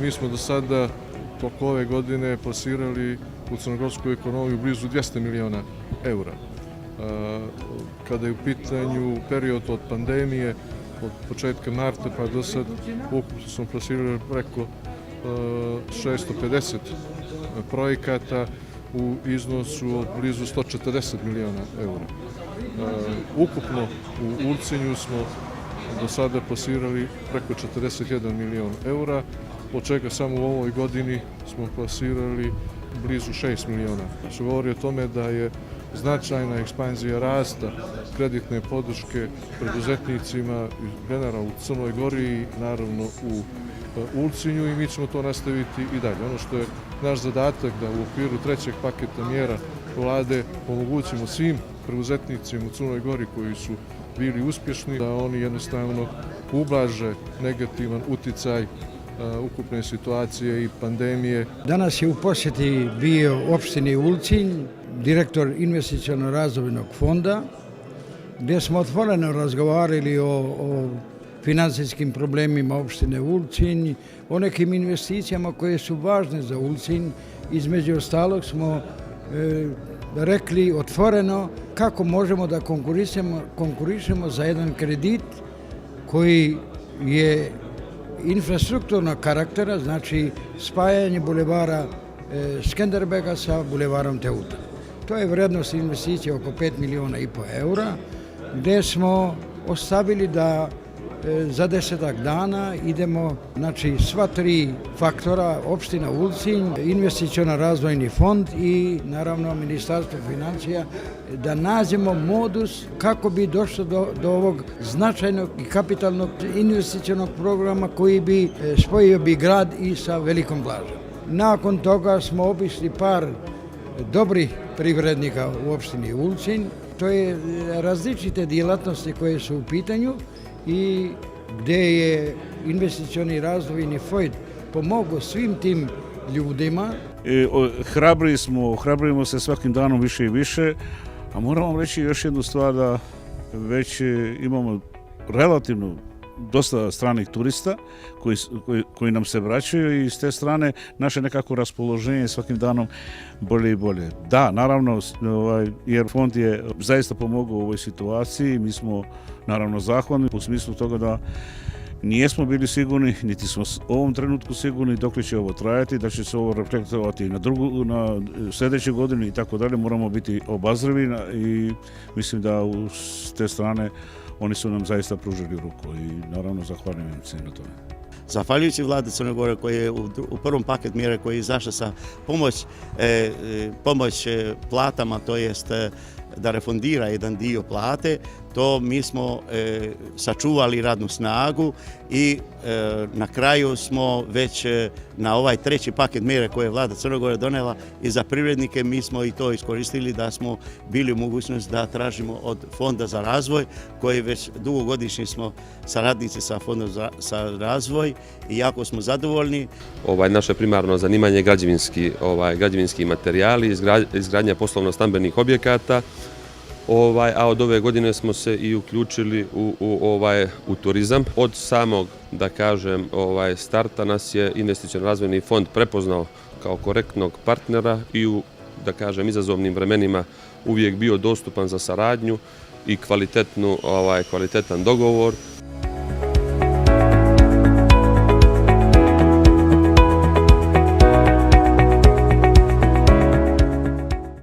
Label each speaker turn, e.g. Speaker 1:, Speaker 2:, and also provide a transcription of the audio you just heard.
Speaker 1: mi smo do sada toliko ove godine plasirali u crnogorsku ekonomiju blizu 200 miliona eura. Kada je u pitanju period od pandemije, od početka marta pa do sad, ukupno smo plasirali preko 650 projekata u iznosu od blizu 140 miliona eura. Ukupno u Ulcinju smo do sada plasirali preko 41 milion eura, od čega samo u ovoj godini smo plasirali blizu 6 miliona. Se govori o tome da je značajna ekspanzija rasta kreditne podrške preduzetnicima generalno u Crnoj Gori i naravno u Ulcinju i mi ćemo to nastaviti i dalje. Ono što je naš zadatak da u okviru trećeg paketa mjera vlade omogućimo svim preduzetnicima u Crnoj Gori koji su bili uspješni, da oni jednostavno ublaže negativan uticaj ukupne situacije i pandemije.
Speaker 2: Danas je u posjeti bio opštini Ulcinj, direktor investiciono-razvojnog fonda, gdje smo otvoreno razgovarali o financijskim problemima opštine Ulcinj, o nekim investicijama koje su važne za Ulcinj. Između ostalog smo rekli otvoreno kako možemo da konkurišemo za jedan kredit koji je infrastrukturnog karaktera, znači spajanje bulevara Skenderbega sa bulevarom Teuta. To je vrednost investicije oko 5,5 miliona eura, gdje smo ostavili da za 10 dana idemo, znači sva tri faktora, opština Ulcinj, investiciono-razvojni fond i naravno Ministarstvo financija, da nađemo modus kako bi došlo do ovog značajnog i kapitalnog investicionog programa koji bi spojio bi grad i sa Velikom Blažom. Nakon toga smo obišli par dobrih privrednika u opštini Ulcinj. To je različite djelatnosti koje su u pitanju i gdje je investicioni razvojni fond pomogao svim tim ljudima.
Speaker 3: Hrabrimo se svakim danom više i više, a moram vam reći još jednu stvar, da već imamo relativno dosta stranih turista koji nam se vraćaju i s te strane naše nekako raspoloženje svakim danom bolje i bolje. Da, naravno, jer fond je zaista pomogao u ovoj situaciji, mi smo naravno zahvalni u smislu toga da nijesmo bili sigurni, niti smo u ovom trenutku sigurni dok će ovo trajati, da će se ovo reflektovati na sljedeću godinu i tako dalje. Moramo biti obazrivi i mislim da s te strane oni su nam zaista pružili ruku i naravno zahvaljujem se na tome.
Speaker 4: Zahvaljujući vladi Crne Gore koji je u prvom paket mjere koji je izašao sa pomoć platama, to jest da refundira jedan dio plate, to mi smo sačuvali radnu snagu i na kraju smo već na ovaj treći paket mjere koje je vlada Crne Gore donela i za privrednike mi smo i to iskoristili da smo bili u mogućnosti da tražimo od Fonda za razvoj koji već dugogodišnji smo saradnici sa Fondom za razvoj i jako smo zadovoljni.
Speaker 5: Naše primarno zanimanje je građevinski materijali, izgradnja poslovno-stambenih objekata, a od ove godine smo se i uključili u turizam. Od samog, da kažem, starta nas je investiciono-razvojni fond prepoznao kao korektnog partnera i u, da kažem, izazovnim vremenima uvijek bio dostupan za saradnju i kvalitetan dogovor.